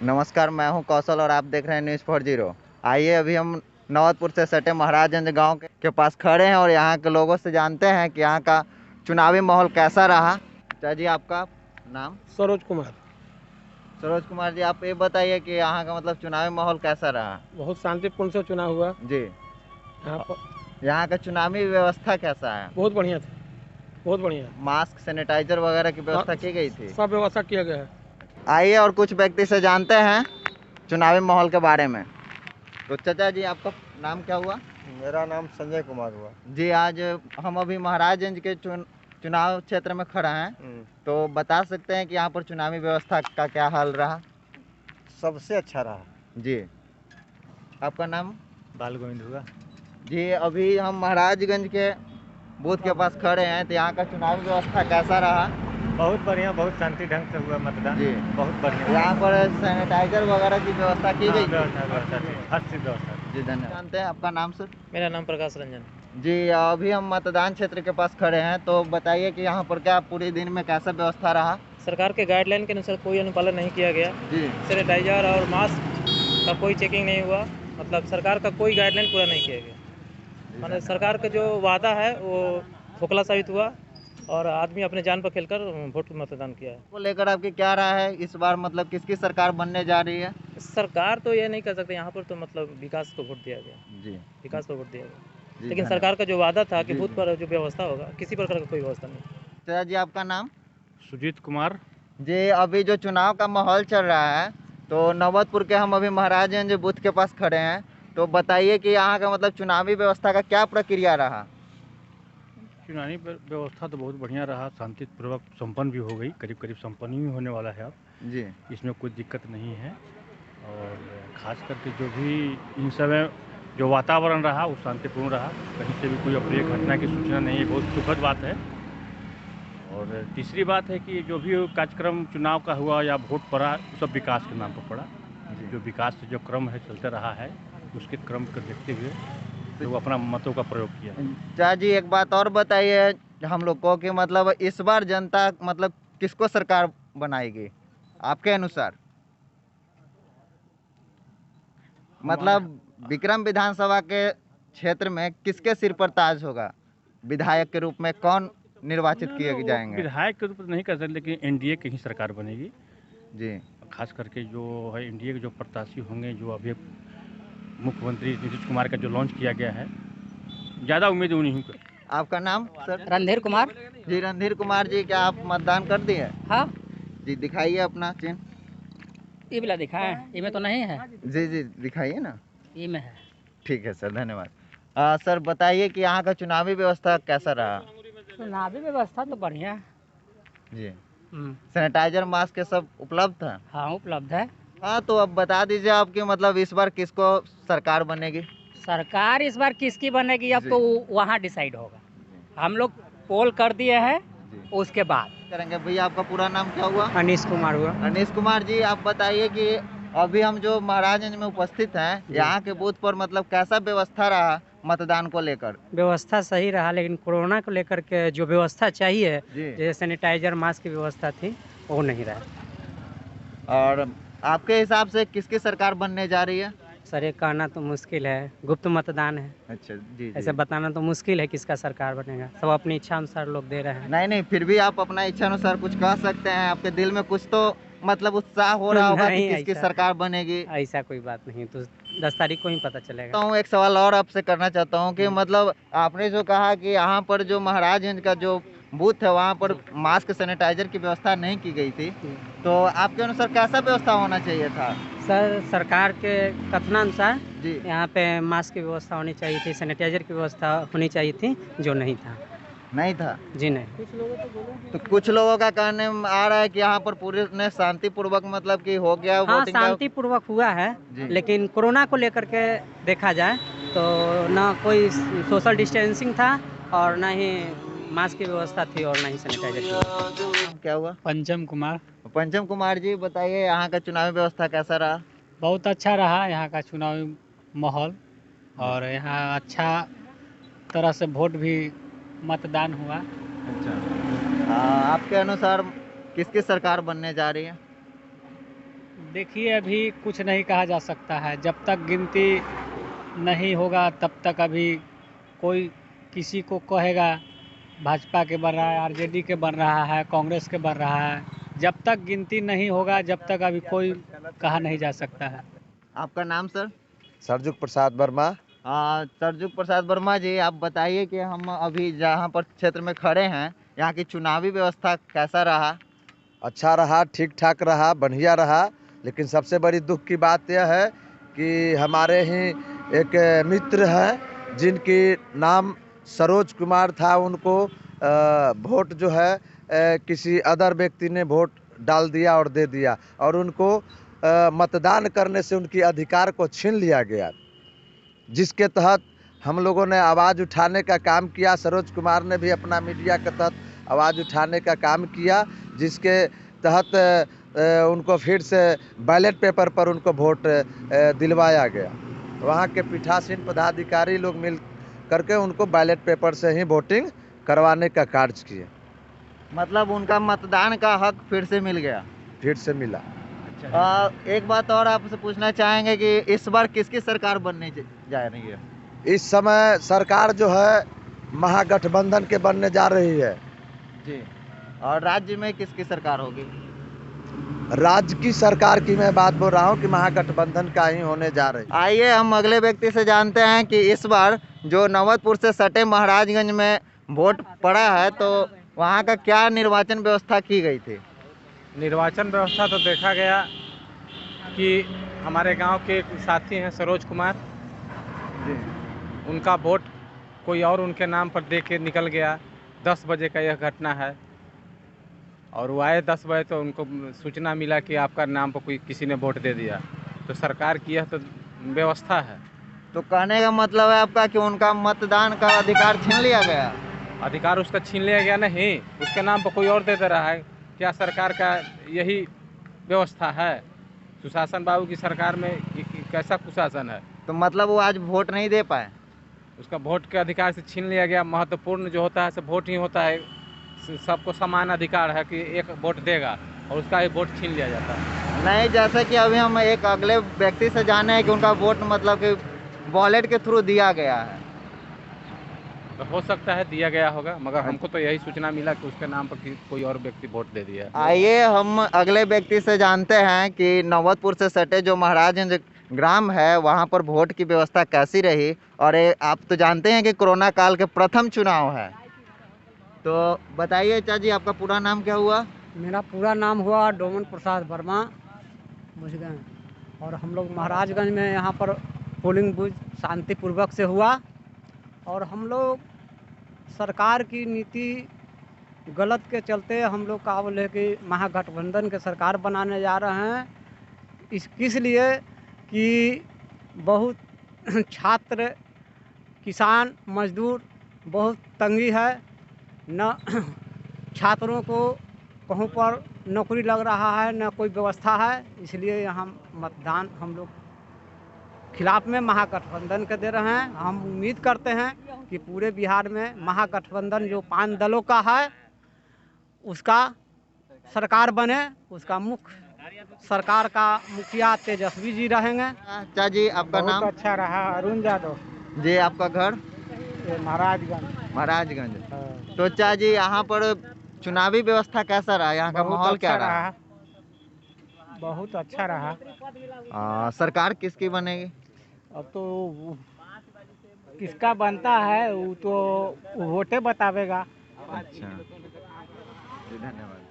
नमस्कार, मैं हूं कौशल और आप देख रहे हैं न्यूज़ 40। आइए अभी हम नौबतपुर से सटे महाराजगंज गांव के पास खड़े हैं और यहां के लोगों से जानते हैं कि यहां का चुनावी माहौल कैसा रहा। चाचा जी, आपका नाम? सरोज कुमार। सरोज कुमार जी, आप ये बताइए कि यहाँ का मतलब चुनावी माहौल कैसा रहा? बहुत शांतिपूर्ण से चुनाव हुआ जी। यहाँ पर। यहाँ का चुनावी व्यवस्था कैसा है? बहुत बढ़िया था, बहुत बढ़िया। मास्क, सैनिटाइजर वगैरह की व्यवस्था की गई थी? सब व्यवस्था किया गया है। आइए और कुछ व्यक्ति से जानते हैं चुनावी माहौल के बारे में। तो चाचा जी, आपका नाम क्या हुआ? मेरा नाम संजय कुमार हुआ जी। आज हम अभी महाराजगंज के चुनाव क्षेत्र में खड़ा हैं, तो बता सकते हैं कि यहाँ पर चुनावी व्यवस्था का क्या हाल रहा? सबसे अच्छा रहा जी। आपका नाम? बाल गोविंद हुआ जी। अभी हम महाराजगंज के बूथ के पास खड़े हैं, तो यहाँ का चुनावी व्यवस्था कैसा रहा? बहुत बढ़िया, बहुत शांति ढंग से हुआ मतदान। जी। बहुत बढ़िया। यहाँ पर सैनिटाइजर वगैरह की व्यवस्था की गई? व्यवस्था हर चीज व्यवस्था। जी, धन्यवाद। जानते हैं आपका नाम सर? मेरा नाम प्रकाश रंजन। जी। अभी हम मतदान क्षेत्र के पास खड़े हैं, तो बताइए कि यहाँ पर क्या पूरे दिन में कैसा व्यवस्था रहा? सरकार के गाइडलाइन के अनुसार कोई अनुपालन नहीं किया गया। जी। सैनिटाइजर और मास्क का कोई चेकिंग नहीं हुआ, मतलब सरकार का कोई गाइडलाइन पूरा नहीं किया गया। मतलब सरकार का जो वादा है वो खोखला साबित हुआ और आदमी अपने जान पर खेलकर वोट मतदान किया है। को लेकर आपकी क्या राय है इस बार, मतलब किसकी सरकार बनने जा रही है? सरकार तो ये नहीं कर सकते, यहाँ पर तो मतलब विकास को वोट दिया गया। जी। विकास को वोट दिया गया, जी, लेकिन सरकार का जो वादा था कि जी, बूथ पर जो व्यवस्था होगा, किसी प्रकार का कोई व्यवस्था नहीं। चाचा जी, आपका नाम? सुजीत कुमार। जी। अभी जो चुनाव का माहौल चल रहा है, तो नौबतपुर के हम अभी महाराजगंज बूथ के पास खड़े हैं, तो बताइए कि यहाँ का मतलब चुनावी व्यवस्था का क्या प्रक्रिया रहा? चुनावी व्यवस्था तो बहुत बढ़िया रहा, शांतिपूर्वक संपन्न भी हो गई, करीब करीब संपन्न भी होने वाला है अब। जी। इसमें कोई दिक्कत नहीं है। और खास करके जो भी इन समय जो वातावरण रहा वो शांतिपूर्ण रहा, कहीं से भी कोई अप्रिय घटना की सूचना नहीं है, बहुत सुखद बात है। और तीसरी बात है कि जो भी कार्यक्रम चुनाव का हुआ या वोट पड़ा, वो सब विकास के नाम पर पड़ा। जो विकास जो क्रम है चलते रहा है, उसके क्रम को देखते हुए तो वो अपना मतों का प्रयोग किया। चाचा जी, एक बात और बताइए हम लोग को कि मतलब इस बार जनता मतलब किसको सरकार बनाएगी आपके अनुसार? मतलब विक्रम विधानसभा के क्षेत्र में किसके सिर पर ताज होगा? विधायक के रूप में कौन निर्वाचित किए जाएंगे? विधायक के रूप में नहीं कर सकते, लेकिन एनडीए की ही सरकार बनेगी। जी। खास करके जो है एनडीए के जो प्रत्याशी होंगे, जो अभी मुख्यमंत्री नीतीश कुमार का जो लॉन्च किया गया है, ज़्यादा उम्मीद उन्हीं को। आपका नाम सर? रणधीर कुमार। जी। रणधीर कुमार जी, क्या आप मतदान कर दिए? हाँ। जी, दिखाइए अपना चिन्ह। ये वाला दिखाएं, ये में तो नहीं है। जी जी, दिखाइए ना। ये में है। ठीक है सर, धन्यवाद। सर बताइए कि यहाँ का चुनावी व्यवस्था कैसा रहा? चुनावी व्यवस्था तो बढ़िया है। जी। सैनिटाइजर, मास्क सब उपलब्ध है? हाँ, उपलब्ध है। हाँ, तो अब बता दीजिए आपकी मतलब इस बार किसको सरकार बनेगी? सरकार इस बार किसकी बनेगी अब तो वहाँ डिसाइड होगा। हम लोग पोल कर दिए हैं, उसके बाद करेंगे। भैया, आपका पूरा नाम क्या हुआ? अनीश कुमार हुआ। अनीश कुमार जी, आप बताइए कि अभी हम जो महाराजगंज में उपस्थित हैं, यहाँ के बूथ पर मतलब कैसा व्यवस्था रहा मतदान को लेकर? व्यवस्था सही रहा, लेकिन कोरोना को लेकर के जो व्यवस्था चाहिए, जैसे सैनिटाइजर, मास्क की व्यवस्था थी, वो नहीं रहा। और आपके हिसाब से किसकी सरकार बनने जा रही है? सर, ये कहना तो मुश्किल है, गुप्त मतदान है। अच्छा जी। ऐसे बताना तो मुश्किल है किसका सरकार बनेगा, सब अपनी इच्छा अनुसार लोग दे रहे हैं। नहीं नहीं, फिर भी आप अपना इच्छा अनुसार कुछ कह सकते हैं। आपके दिल में कुछ तो मतलब उत्साह हो रहा होगा कि किसकी सरकार बनेगी। ऐसा कोई बात नहीं, तो 10 तारीख को ही पता चलेगा। तो एक सवाल और आपसे करना चाहता हूँ कि मतलब आपने जो कहा कि यहाँ पर जो महाराजगंज का जो बूथ है, वहाँ पर मास्क, सैनिटाइजर की व्यवस्था नहीं की गई थी, तो आपके अनुसार कैसा व्यवस्था होना चाहिए था? सर, सरकार के कथनानुसार जी, यहाँ पे मास्क की व्यवस्था होनी चाहिए थी, सैनिटाइजर की व्यवस्था होनी चाहिए थी, जो नहीं था। नहीं था? जी नहीं। तो कुछ लोगों का कहने में आ रहा है कि यहाँ पर पूरे ने शांतिपूर्वक मतलब कि हो गया हाँ, वोटिंग। शांतिपूर्वक हुआ है, लेकिन कोरोना को लेकर के देखा जाए तो ना कोई सोशल डिस्टेंसिंग था और ना ही मास्क की व्यवस्था थी और ना ही सैनिटाइजर की व्यवस्था। क्या हुआ? पंचम कुमार। पंचम कुमार जी, बताइए यहाँ का चुनावी व्यवस्था कैसा रहा? बहुत अच्छा रहा यहाँ का चुनावी माहौल, और यहाँ अच्छा तरह से वोट भी मतदान हुआ। अच्छा। आपके अनुसार किसकी सरकार बनने जा रही है? देखिए अभी कुछ नहीं कहा जा सकता है, जब तक गिनती नहीं होगा तब तक अभी कोई किसी को कहेगा भाजपा के बन रहा है, आरजेडी के बन रहा है, कांग्रेस के बन रहा है। जब तक गिनती नहीं होगा जब तक अभी कोई कहा नहीं जा सकता है। आपका नाम सर? सरजुग प्रसाद वर्मा। सरजुग प्रसाद वर्मा जी, आप बताइए कि हम अभी जहाँ पर क्षेत्र में खड़े हैं, यहाँ की चुनावी व्यवस्था कैसा रहा? अच्छा रहा, ठीक ठाक रहा, बढ़िया रहा। लेकिन सबसे बड़ी दुख की बात यह है कि हमारे ही एक मित्र हैं जिनकी नाम सरोज कुमार था, उनको वोट जो है किसी अदर व्यक्ति ने वोट डाल दिया और दे दिया, और उनको मतदान करने से उनकी अधिकार को छीन लिया गया, जिसके तहत हम लोगों ने आवाज़ उठाने का काम किया। सरोज कुमार ने भी अपना मीडिया के तहत आवाज़ उठाने का काम किया, जिसके तहत उनको फिर से बैलेट पेपर पर उनको वोट दिलवाया गया। वहाँ के पीठासीन पदाधिकारी लोग मिल करके उनको बैलेट पेपर से ही वोटिंग करवाने का कार्य किए। मतलब उनका मतदान का हक फिर से मिल गया? फिर से मिला। एक बात और आपसे पूछना चाहेंगे कि इस बार किसकी सरकार बनने जा रही है? इस समय सरकार जो है महागठबंधन के बनने जा रही है जी। और राज्य में किसकी सरकार होगी? राज्य की सरकार की मैं बात बोल रहा हूँ कि महागठबंधन का ही होने जा रही है। आइए हम अगले व्यक्ति से जानते हैं कि इस बार जो नवतपुर से सटे महाराजगंज में वोट पड़ा है, तो वहाँ का क्या निर्वाचन व्यवस्था की गई थी? निर्वाचन व्यवस्था तो देखा गया कि हमारे गांव के एक साथी हैं सरोज कुमार जी। उनका वोट कोई और उनके नाम पर दे के निकल गया। 10 बजे का यह घटना है, और वो आए 10 बजे तो उनको सूचना मिला कि आपका नाम पर कोई किसी ने वोट दे दिया। तो सरकार की यह तो व्यवस्था है। तो कहने का मतलब है आपका कि उनका मतदान का अधिकार छीन लिया गया? अधिकार उसका छीन लिया गया नहीं, उसके नाम पर कोई और दे दे रहा है। क्या सरकार का यही व्यवस्था है? सुशासन बाबू की सरकार में कैसा कुशासन है? तो मतलब वो आज वोट नहीं दे पाए? उसका वोट के अधिकार से छीन लिया गया। महत्वपूर्ण जो होता है सब वोट ही होता है, सबको समान अधिकार है कि एक वोट देगा, और उसका ही वोट छीन लिया जाता है। नहीं, जैसे कि अभी हम एक अगले व्यक्ति से जाने हैं कि उनका वोट मतलब कि वॉलेट के थ्रू दिया गया है। तो हो सकता है दिया गया होगा, मगर हमको तो यही सूचना मिला कि उसके नाम पर कोई और व्यक्ति वोट दे दिया। आइए हम अगले व्यक्ति से जानते हैं कि नवतपुर से सटे जो महाराजगंज ग्राम है, वहाँ पर वोट की व्यवस्था कैसी रही। और आप तो जानते हैं कि कोरोना काल के प्रथम चुनाव है, तो बताइए चाचा जी, आपका पूरा नाम क्या हुआ? मेरा पूरा नाम हुआ डोमन प्रसाद वर्मा, बुझ गए। और हम लोग महाराजगंज में यहाँ पर पोलिंग बूथ शांतिपूर्वक से हुआ, और हम लोग सरकार की नीति गलत के चलते हम लोग का बोले कि महागठबंधन के सरकार बनाने जा रहे हैं। किस लिए कि बहुत छात्र, किसान, मजदूर बहुत तंगी है, न छात्रों को कहीं पर नौकरी लग रहा है, न कोई व्यवस्था है। इसलिए यहाँ मतदान हम लोग खिलाफ में महागठबंधन के दे रहे हैं। हम उम्मीद करते हैं कि पूरे बिहार में महागठबंधन जो 5 दलों का है उसका सरकार बने। उसका मुख्य सरकार का मुखिया तेजस्वी जी रहेंगे। चाचा जी, आपका नाम? अच्छा रहा, अरुण यादव जी। आपका घर? महाराजगंज। तो चाचा जी, यहाँ पर चुनावी व्यवस्था कैसा रहा? यहाँ का माहौल क्या रहा? बहुत अच्छा रहा। सरकार किसकी बनेगी? अब तो किसका बनता है वो तो वोटे बतावेगा। अच्छा जी, धन्यवाद।